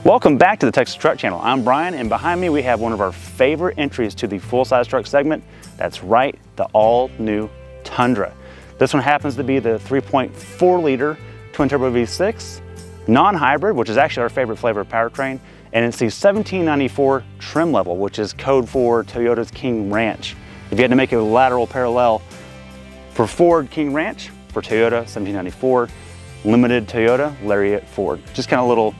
Welcome back to the Texas Truck Channel. I'm Brian, and behind me we have one of our favorite entries to the full-size truck segment. That's right, the all-new Tundra. This one happens to be the 3.4 liter twin-turbo V6, non-hybrid, which is actually our favorite flavor of powertrain, and it's the 1794 trim level, which is code for Toyota's King Ranch. If you had to make a lateral parallel for Ford King Ranch, for Toyota 1794, limited Toyota Lariat Ford. Just kind of little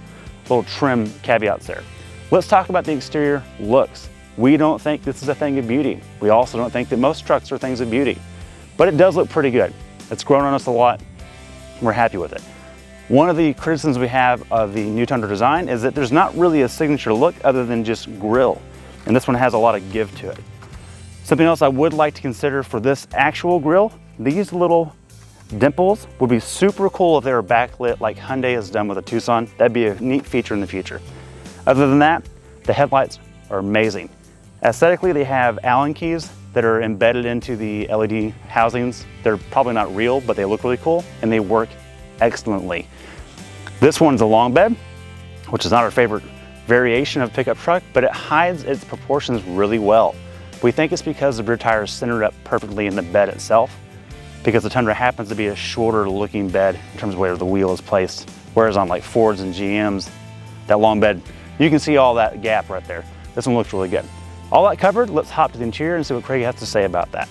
trim caveats there. Let's talk about the exterior looks. We don't think this is a thing of beauty. We also don't think that most trucks are things of beauty, but it does look pretty good. It's grown on us a lot. We're happy with it. One of the criticisms we have of the new Tundra design is that there's not really a signature look other than just grille, and this one has a lot of give to it. Something else I would like to consider for this actual grille, these little dimples would be super cool if they were backlit like Hyundai has done with a Tucson. That'd be a neat feature in the future. Other than that, the headlights are amazing. Aesthetically, they have Allen keys that are embedded into the LED housings. They're probably not real, but they look really cool and they work excellently. This one's a long bed, which is not our favorite variation of pickup truck, but it hides its proportions really well. We think it's because the rear tire is centered up perfectly in the bed itself, because the Tundra happens to be a shorter looking bed in terms of where the wheel is placed. Whereas on like Fords and GMs, that long bed, you can see all that gap right there. This one looks really good. All that covered, let's hop to the interior and see what Craig has to say about that.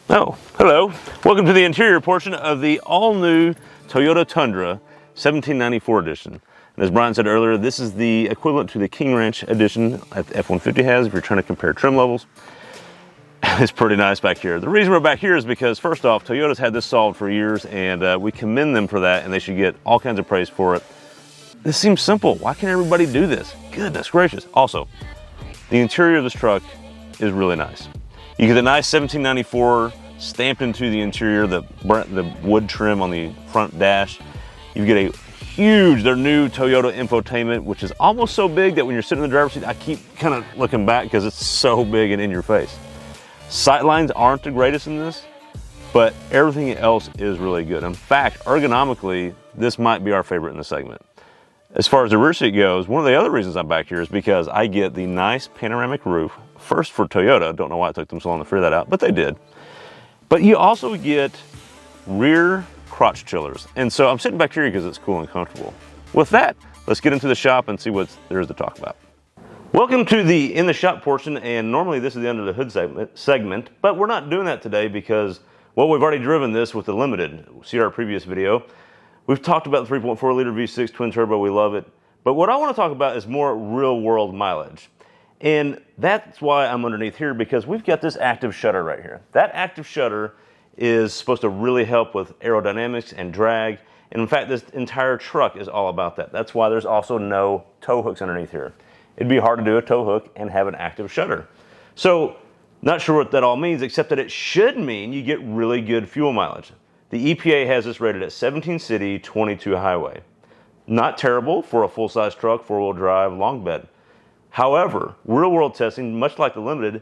Oh, hello. Welcome to the interior portion of the all-new Toyota Tundra 1794 edition. And as Brian said earlier, this is the equivalent to the King Ranch edition that the F-150 has if you're trying to compare trim levels. It's pretty nice back here. The reason we're back here is because, first off, Toyota's had this solved for years, and we commend them for that, and they should get all kinds of praise for it. This seems simple. Why can't everybody do this? Goodness gracious. Also, the interior of this truck is really nice. You get a nice 1794 stamped into the interior, the wood trim on the front dash. You get a huge, their new Toyota infotainment, which is almost so big that when you're sitting in the driver's seat, I keep kind of looking back because it's so big and in your face. Sightlines aren't the greatest in this, but everything else is really good. In fact, ergonomically, this might be our favorite in the segment. As far as the rear seat goes, one of the other reasons I'm back here is because I get the nice panoramic roof, first for Toyota. Don't know why it took them so long to figure that out, but they did. But you also get rear crotch chillers. And so I'm sitting back here because it's cool and comfortable. With that, let's get into the shop and see what there is to talk about. Welcome to the in the shop portion, and normally this is the under the hood segment, but we're not doing that today because, well, we've already driven this with the Limited. See our previous video. We've talked about the 3.4 liter V6 twin turbo, we love it. But what I want to talk about is more real world mileage. And that's why I'm underneath here, because we've got this active shutter right here. That active shutter is supposed to really help with aerodynamics and drag. And in fact, this entire truck is all about that. That's why there's also no tow hooks underneath here. It'd be hard to do a tow hook and have an active shutter. So, not sure what that all means, except that it should mean you get really good fuel mileage. The EPA has this rated at 17 city, 22 highway. Not terrible for a full-size truck, four-wheel drive, long bed. However, real-world testing, much like the Limited,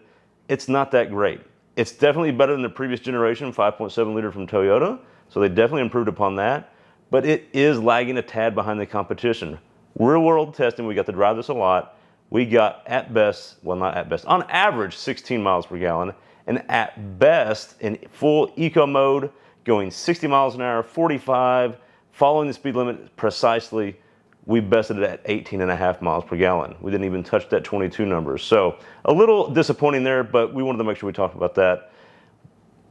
it's not that great. It's definitely better than the previous generation, 5.7 liter from Toyota, so they definitely improved upon that, but it is lagging a tad behind the competition. Real-world testing, we got to drive this a lot. We got at best, well not at best, on average 16 miles per gallon, and at best in full eco mode, going 60 miles an hour, 45, following the speed limit precisely, we bested it at 18.5 miles per gallon. We didn't even touch that 22 number. So a little disappointing there, but we wanted to make sure we talked about that.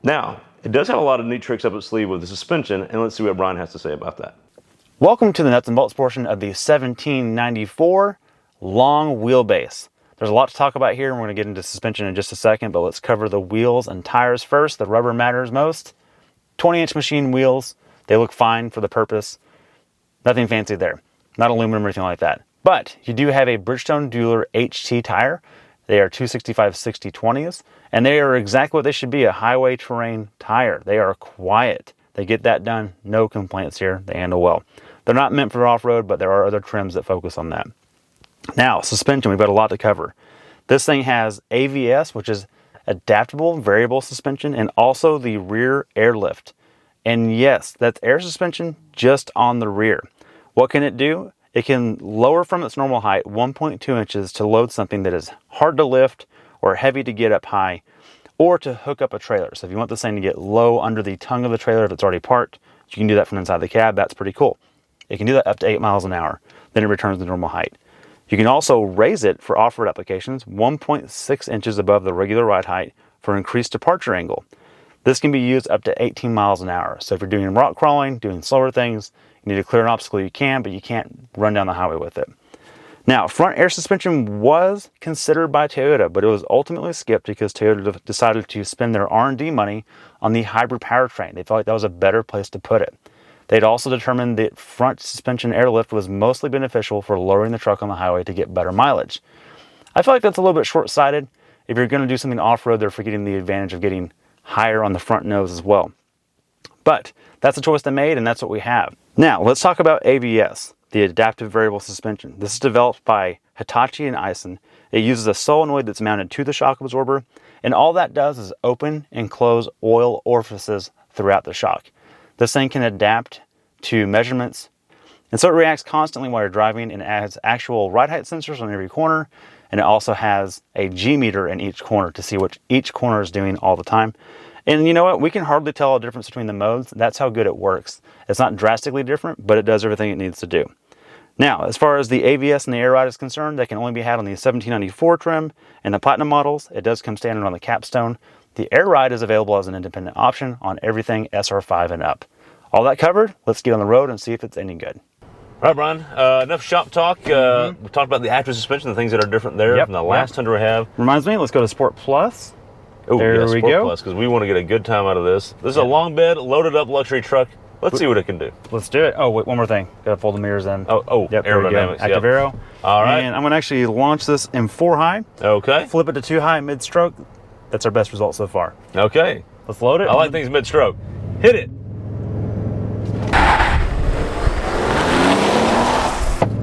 Now, it does have a lot of neat tricks up its sleeve with the suspension, and let's see what Brian has to say about that. Welcome to the nuts and bolts portion of the 1794 long wheelbase. There's a lot to talk about here, and we're going to get into suspension in just a second, but let's cover the wheels and tires first. The rubber matters most. 20-inch machine wheels, they look fine for the purpose. Nothing fancy there. Not aluminum or anything like that. But you do have a Bridgestone Dueler HT tire. They are 265/60/20s, and they are exactly what they should be, a highway terrain tire. They are quiet. They get that done. No complaints here. They handle well. They're not meant for off-road, but there are other trims that focus on that. Now, suspension, we've got a lot to cover. This thing has AVS, which is adaptable variable suspension, and also the rear airlift. And yes, that's air suspension just on the rear. What can it do? It can lower from its normal height 1.2 inches to load something that is hard to lift or heavy to get up high, or to hook up a trailer. So if you want this thing to get low under the tongue of the trailer if it's already parked, you can do that from inside the cab. That's pretty cool. It can do that up to 8 miles an hour. Then it returns to normal height. You can also raise it for off-road applications 1.6 inches above the regular ride height for increased departure angle. This can be used up to 18 miles an hour. So if you're doing rock crawling, doing slower things, you need to clear an obstacle, you can, but you can't run down the highway with it. Now, front air suspension was considered by Toyota, but it was ultimately skipped because Toyota decided to spend their R&D money on the hybrid powertrain. They felt like that was a better place to put it. They'd also determined that front suspension airlift was mostly beneficial for lowering the truck on the highway to get better mileage. I feel like that's a little bit short-sighted. If you're going to do something off-road, they're forgetting the advantage of getting higher on the front nose as well. But that's a choice they made, and that's what we have. Now, let's talk about AVS, the adaptive variable suspension. This is developed by Hitachi and Aisin. It uses a solenoid that's mounted to the shock absorber, and all that does is open and close oil orifices throughout the shock. This thing can adapt to measurements, and so it reacts constantly while you're driving, and it has actual ride height sensors on every corner, and it also has a G meter in each corner to see what each corner is doing all the time. And you know what? We can hardly tell a difference between the modes. That's how good it works. It's not drastically different, but it does everything it needs to do. Now, as far as the AVS and the air ride is concerned, they can only be had on the 1794 trim and the Platinum models. It does come standard on the Capstone. The air ride is available as an independent option on everything SR5 and up. All that covered, let's get on the road and see if it's any good. All right, Brian, enough shop talk. We talked about the active suspension, the things that are different there from the last Tundra we have. Reminds me, let's go to Sport Plus. Oh, there yeah, we Sport go. Plus, because we want to get a good time out of this. This is a long bed, loaded up luxury truck. Let's see what it can do. Let's do it. Oh, wait, one more thing. Gotta fold the mirrors in. Oh, yep, aerodynamics. Active aero. All right. And I'm gonna actually launch this in 4 high. Okay. Flip it to 2 high mid-stroke. That's our best result so far. Okay. Let's load it. I like things mid-stroke. Hit it.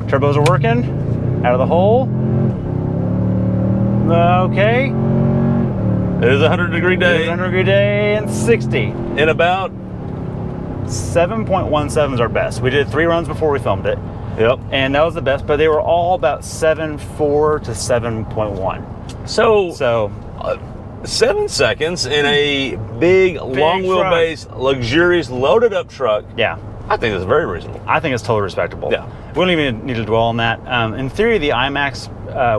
Turbos are working. Out of the hole. Okay. It is a 100-degree day. It is a 100-degree day and 60. In about 7.17 is our best. We did 3 runs before we filmed it. Yep. And that was the best, but they were all about 7.4 to 7.1. So 7 seconds in a big long wheelbase, luxurious, loaded up truck. Yeah. I think that's very reasonable. I think it's totally respectable. Yeah. We don't even need to dwell on that. In theory, the iMax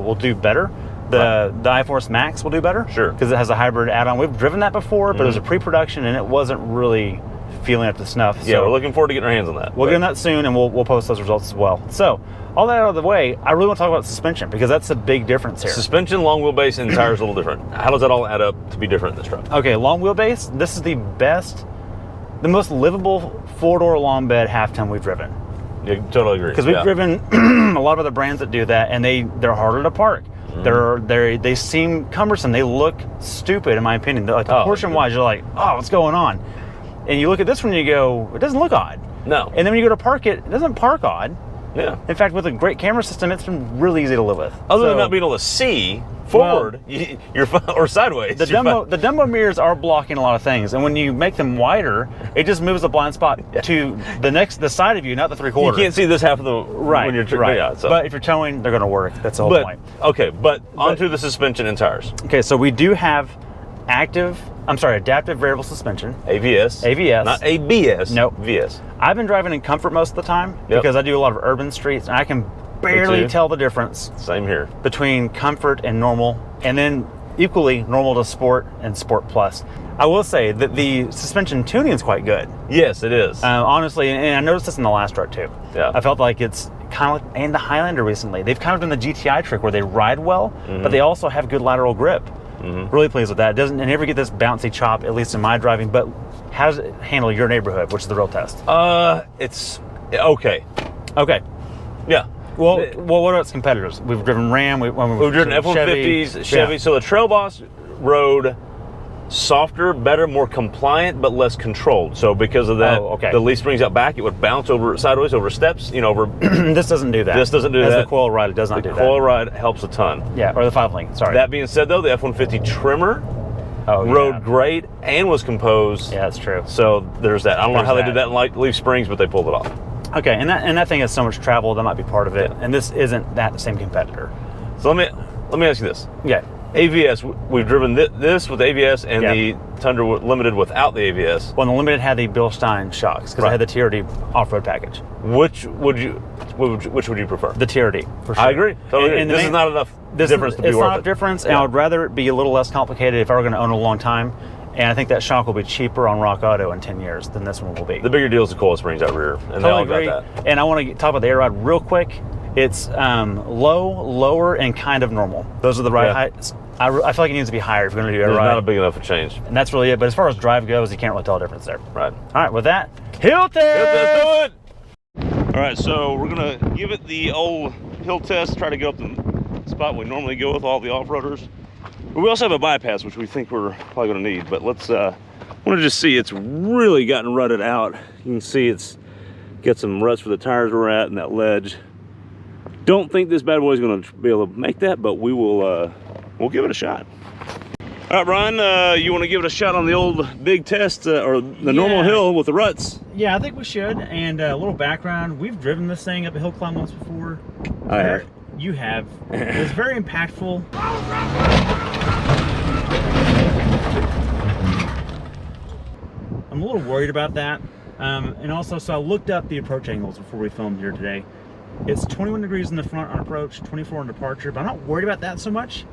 will do better. The iForce Max will do better. Sure. Because it has a hybrid add-on. We've driven that before, but it was a pre-production and it wasn't really feeling up to snuff. Yeah, so we're looking forward to getting our hands on that. We'll get on that soon, and we'll post those results as well. So, all that out of the way, I really want to talk about suspension because that's a big difference here. Suspension, long wheelbase, and tires a little different. How does that all add up to be different in this truck? Okay, long wheelbase. This is the most livable 4-door long bed half ton we've driven. Yeah, totally agree. Because we've driven a lot of other brands that do that, and they're harder to park. They seem cumbersome. They look stupid, in my opinion. Like proportion-wise, you're like, oh, what's going on? And you look at this one, and you go, it doesn't look odd. No. And then when you go to park it, it doesn't park odd. Yeah. In fact, with a great camera system, it's been really easy to live with. Other than not being able to see forward, or sideways. The Dumbo mirrors are blocking a lot of things, and when you make them wider, it just moves the blind spot to the side of you, not the 3/4. You can't see this half of the right. When you're right. Yeah, so. But if you're towing, they're going to work. That's the whole point. Okay, but onto the suspension and tires. Okay, so we do have adaptive variable suspension. AVS. Not ABS. Nope. VS. I've been driving in comfort most of the time because I do a lot of urban streets, and I can barely tell the difference. Same here. Between comfort and normal, and then equally normal to sport and sport plus. I will say that the suspension tuning is quite good. Yes, it is. Honestly, and I noticed this in the last truck too. Yeah. I felt like it's kind of like, and the Highlander recently, they've kind of done the GTI trick where they ride well, but they also have good lateral grip. Really pleased with that. It never get this bouncy chop, at least in my driving, but how does it handle your neighborhood, which is the real test? It's okay. Okay. Yeah. Well, what about its competitors? We've driven Ram, we've driven F-150s, Chevy. So the Trail Boss rode softer, better, more compliant, but less controlled. So because of that, the leaf springs out back, it would bounce sideways over steps, over. This doesn't do that. This doesn't do that. As the coil ride, it does not do that. The coil ride helps a ton. Yeah, or the 5-link, sorry. That being said, though, the F-150 trimmer rode great and was composed. Yeah, that's true. So there's that. I don't know how they did that in leaf springs, but they pulled it off. Okay, and that thing has so much travel, that might be part of it. And this isn't that same competitor. So let me ask you this. Yeah. AVS, we've driven this with AVS and the Tundra Limited without the AVS. Well, the Limited had the Bilstein shocks because it had the TRD off-road package. Which would you prefer? The TRD, for sure. I agree. Totally agree. This is not enough difference to be worth it. It's not a difference, and I would rather it be a little less complicated if I were going to own it a long time. And I think that shock will be cheaper on Rock Auto in 10 years than this one will be. The bigger deal is the coil springs out rear, and they all got that. And I want to talk about the air ride real quick. It's low, lower, and kind of normal. Those are the right heights. I feel like it needs to be higher if you're going to do air ride. It's not a big enough a change. And that's really it. But as far as drive goes, you can't really tell a difference there. Right. All right, with that, hill test! Hill test, do it! All right, so we're going to give it the old hill test, try to go up the spot we normally go with all the off-roaders. But we also have a bypass, which we think we're probably going to need. But let's, I want to just see, it's really gotten rutted out. You can see it's got some ruts where the tires were at and that ledge. Don't think this bad boy is going to be able to make that, but we will, we'll give it a shot. All right, Brian, you want to give it a shot on the old big test or the normal hill with the ruts? Yeah, I think we should. And a little background, we've driven this thing up a hill climb once before. I have. You have. It was very impactful. I'm a little worried about that. And also, so I looked up the approach angles before we filmed here today. It's 21 degrees in the front on approach, 24 on departure, but I'm not worried about that so much,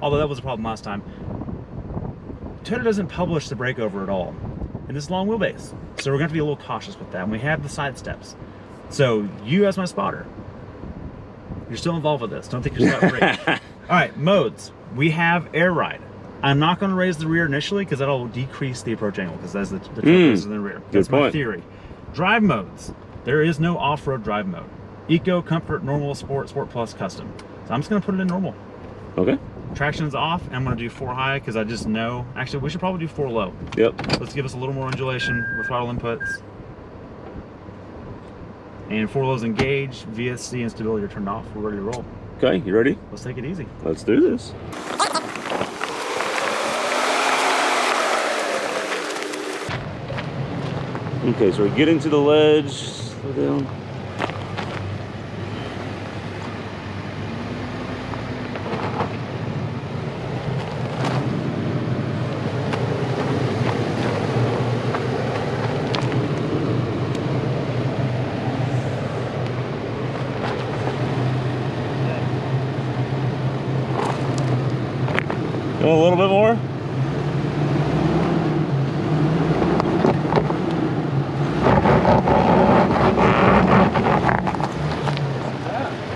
although that was a problem last time. Toyota doesn't publish the breakover at all, and this is long wheelbase, so we're going to be a little cautious with that. And we have the side steps. So you, as my spotter, you're still involved with this. Don't think you're free. All right, modes. We have air ride. I'm not going to raise the rear initially because that'll decrease the approach angle because that's the truck is in the rear. That's my theory. Drive modes. There is no off-road drive mode. Eco, Comfort, Normal, Sport, Sport Plus, Custom. So I'm just going to put it in normal. Okay. Traction's off, and I'm going to do 4 high because I just know. Actually, we should probably do 4 low. Yep. Let's give us a little more undulation with throttle inputs. And 4 lows engaged, VSC and stability are turned off. We're ready to roll. Okay, you ready? Let's take it easy. Let's do this. Okay, so we get into the ledge, slow down. Go a little bit more.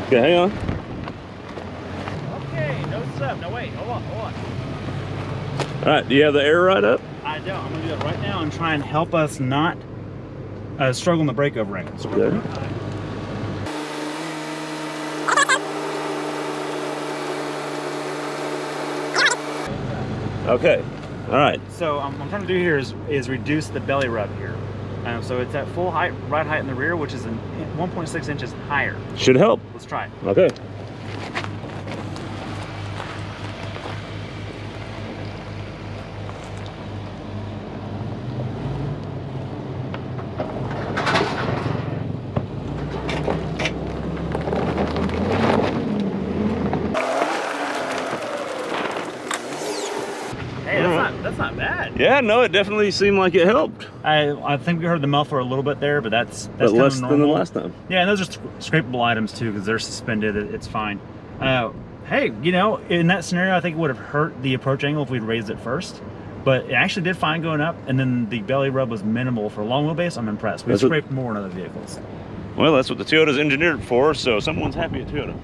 Okay, hang on. Okay, no step. No, wait, hold on. All right, do you have the air ride up? I don't. I'm gonna do that right now and try and help us not struggle in the breakover angle. So we're Okay, all right. So what I'm trying to do here is reduce the belly rub here. So it's at full height, ride height in the rear, which is 1.6 inches higher. Should help. Let's try it. Okay. That's not bad. Yeah, no, it definitely seemed like it helped. I think we heard the muffler a little bit there, but that's but less than the last time. Yeah, and those are scrapable items too because they're suspended. It's fine. Hey, you know, in that scenario, I think it would have hurt the approach angle if we'd raised it first. But it actually did fine going up, and then the belly rub was minimal for a long wheelbase. I'm impressed. We've scraped more in other vehicles. Well, that's what the Toyota's engineered for, so someone's happy at Toyota.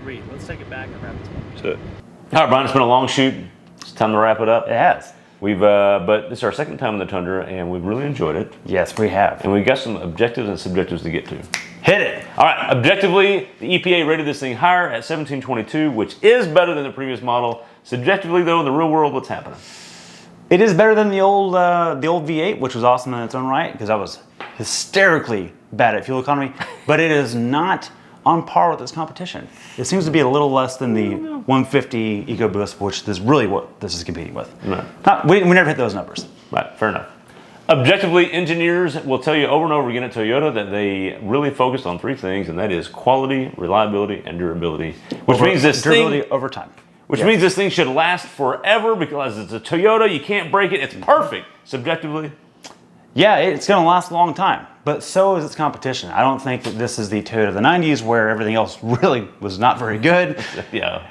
Agreed. Let's take it back and wrap this one. That's it. All right, Brian, it's been a long shoot. It's time to wrap it up. It has. We've, but this is our second time in the Tundra, and we've really enjoyed it. Yes, we have. And we've got some objectives and subjectives to get to. Hit it. All right, objectively, the EPA rated this thing higher at 1722, which is better than the previous model. Subjectively, though, in the real world, what's happening? It is better than the old V8, which was awesome in its own right, because I was hysterically bad at fuel economy, but it is not on par with its competition. It seems to be a little less than the 150 EcoBoost, which is really what this is competing with. Right. We never hit those numbers. Right, fair enough. Objectively, engineers will tell you over and over again at Toyota that they really focused on three things, and that is quality, reliability, and durability. Which means this durability over time. Which means this thing should last forever because it's a Toyota. You can't break it. It's perfect. Subjectively. Yeah, it's going to last a long time, but so is its competition. I don't think that this is the Toyota of the 90s where everything else really was not very good. Yeah.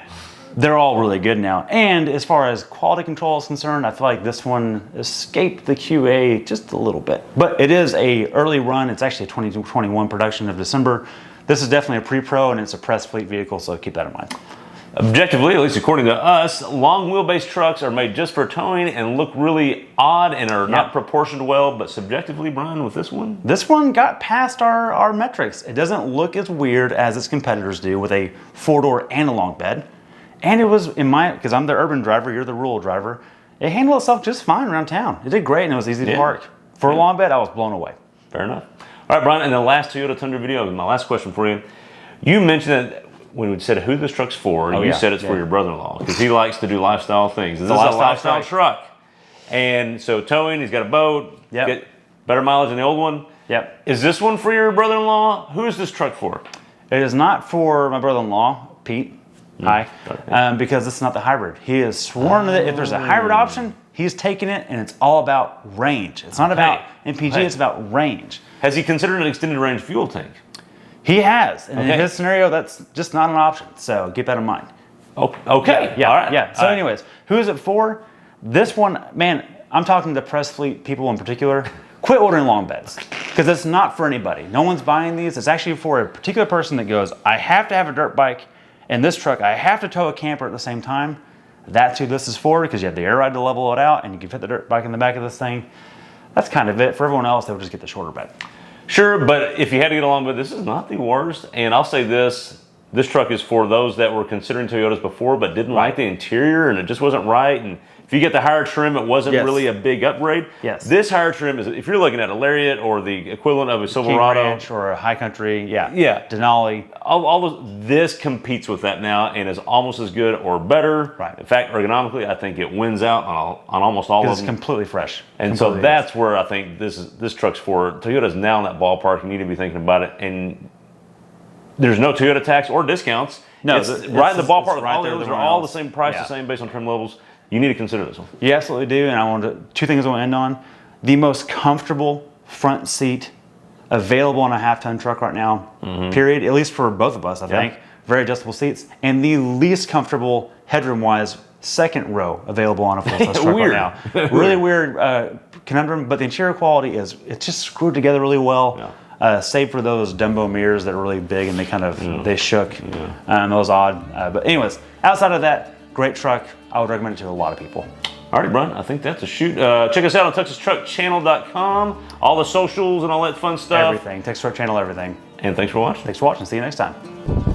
They're all really good now. And as far as quality control is concerned, I feel like this one escaped the QA just a little bit. But it is a early run. It's actually a 2021 production of December. This is definitely a pre-pro and it's a press fleet vehicle, so keep that in mind. Objectively, at least according to us, long wheelbase trucks are made just for towing and look really odd and are not proportioned well. But subjectively, Brian, with this one? This one got past our metrics. It doesn't look as weird as its competitors do with a four-door and a long bed. And it was, because I'm the urban driver, you're the rural driver, it handled itself just fine around town. It did great and it was easy to park. For a long bed, I was blown away. Fair enough. All right, Brian, in the last Toyota Tundra video, my last question for you, you mentioned that when we said who this truck's for, and you said it's for your brother-in-law because he likes to do lifestyle things. This is a lifestyle truck. And so towing, he's got a boat, get better mileage than the old one. Yep. Is this one for your brother-in-law? Who is this truck for? It is not for my brother-in-law, Pete. Hi. Because it's not the hybrid. He has sworn that if there's a hybrid option, he's taking it, and it's all about range. It's not about MPG, it's about range. Has he considered an extended range fuel tank? He has. And in his scenario, that's just not an option. So keep that in mind. Okay. Yeah. All right. Yeah. So anyways, who is it for? This one, man, I'm talking to press fleet people in particular. Quit ordering long beds because it's not for anybody. No one's buying these. It's actually for a particular person that goes, I have to have a dirt bike and this truck, I have to tow a camper at the same time. That's who this is for because you have the air ride to level it out and you can fit the dirt bike in the back of this thing. That's kind of it. For everyone else, they would just get the shorter bed. Sure, but if you had to get along with this is not the worst. And I'll say this truck is for those that were considering Toyotas before but didn't like the interior and it just wasn't right. And if you get the higher trim, it wasn't really a big upgrade. Yes. This higher trim is, if you're looking at a Lariat or the equivalent of a Silverado. King Ranch or a High Country, Denali. All those, this competes with that now and is almost as good or better. Right. In fact, ergonomically, I think it wins out on almost all of them. It's completely fresh. And so that's where I think this truck's for. Toyota's now in that ballpark. You need to be thinking about it. And there's no Toyota tax or discounts. No, it's right in the ballpark. Right, all the others are all the same price, the same based on trim levels. You need to consider this one. You absolutely do. And I want two things I want to end on. The most comfortable front seat available on a half-ton truck right now, period, at least for both of us, I think. Very adjustable seats. And the least comfortable headroom-wise second row available on a full-size truck right now. Really weird conundrum, but the interior quality it's just screwed together really well. Save for those Dumbo mirrors that are really big and they kind of, they shook. And that was odd. But anyways, outside of that, great truck. I would recommend it to a lot of people. All right, Brian, I think that's a shoot. Check us out on TexasTruckChannel.com. All the socials and all that fun stuff. Everything. Texas Truck Channel, everything. And thanks for watching. Thanks for watching. See you next time.